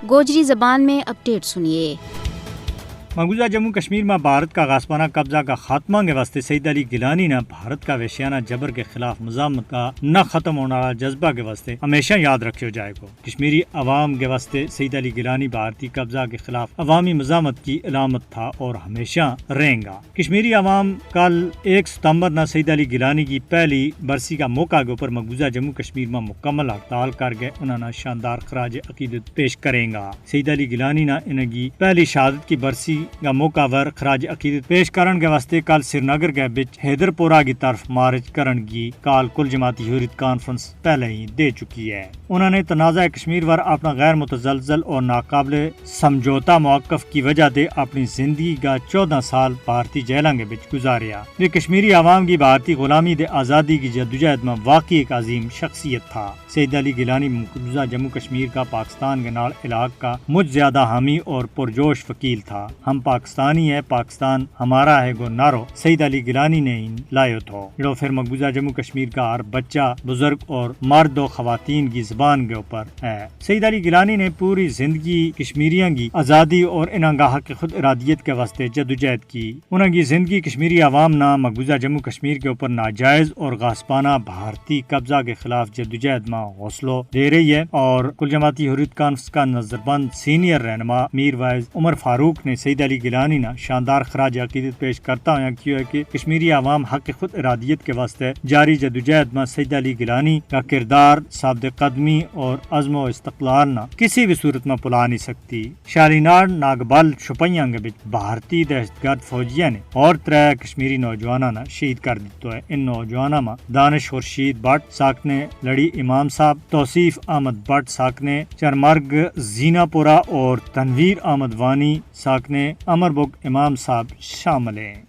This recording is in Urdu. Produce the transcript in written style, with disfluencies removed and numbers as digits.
گوجری زبان میں اپڈیٹ سنیے۔ مقبوضہ جموں کشمیر میں بھارت کا غاصبانہ قبضہ کا خاتمہ کے واسطے سید علی گیلانی نے بھارت کا وحشیانہ جبر کے خلاف مزاحمت کا نہ ختم ہونے والا جذبہ کے واسطے ہمیشہ یاد رکھے جائے گا۔ کشمیری عوام کے واسطے سید علی گیلانی بھارتی قبضہ کے خلاف عوامی مزاحمت کی علامت تھا اور ہمیشہ رہیں گا۔ کشمیری عوام کل 1 ستمبر نہ سید علی گیلانی کی پہلی برسی کا موقع کے اوپر مقبوضہ جموں کشمیر میں مکمل ہڑتال کر کے انہوں نے شاندار خراج عقیدت پیش کریں گا۔ سید علی گیلانی نے ان کی پہلی شہادت کی برسی کا موقع پر خراج عقیدت پیش کرن کے واسطے کل سری نگر کے بچ حیدر پورہ کی طرف مارچ کرن کی کال کل جماعتی حریت کانفرنس پہلے ہی دے چکی ہے۔ انہوں نے تنازع کشمیر پر اپنا غیر متزلزل اور ناقابل سمجھوتا موقف کی وجہ سے اپنی زندگی کا 14 سال بھارتی جیلوں کے بچ گزاریا۔ یہ کشمیری عوام کی بھارتی غلامی دے آزادی کی جدوجہد میں واقعی ایک عظیم شخصیت تھا۔ سید علی گیلانی مقبوضہ جموں کشمیر کا پاکستان کے نال علاقہ کا مجھ زیادہ حامی اور پرجوش وکیل تھا۔ ہم پاکستانی ہے، پاکستان ہمارا ہے گو نارو سید علی گیلانی نے ہی لائے تھو، جو پھر مقبوضہ جموں کشمیر کا ہر بچہ، بزرگ اور مرد و خواتین کی زبان کے اوپر ہے۔ سید علی گیلانی نے پوری زندگی کشمیریوں کی آزادی اور انہاں کے خود ارادیت کے واسطے جدوجہد کی۔ انہوں کی زندگی کشمیری عوام نہ مقبوضہ جموں کشمیر کے اوپر ناجائز اور غاصبانہ بھارتی قبضہ کے خلاف جدوجہد میں حوصلہ دے رہی ہے، اور کل جماعتی حریت کانفرنس کا نظربند سینئر رہنما میر وائز عمر فاروق نے سید علی گیلانی نے شاندار خراج عقیدت پیش کرتا ہوا کیا ہے کہ کشمیری عوام حق خود ارادیت کے واسطے جاری جدوجہد میں سید علی گیلانی کا کردار، ثابت قدمی اور عزم و استقلال نہ کسی بھی صورت میں بھلا نہیں سکتی۔ شالینار ناگبل شپیاں کے بچ بھارتی دہشت گرد فوجیاں نے اور 3 کشمیری نوجوانوں نے شہید کر دیتا ہے۔ ان نوجوانوں میں دانش خورشید بٹ ساکنے لڑی امام صاحب، توصیف احمد بٹ ساکنے چرمرگ زینا پورہ اور تنویر احمد وانی ساکنے امر بگ امام صاحب شامل ہیں۔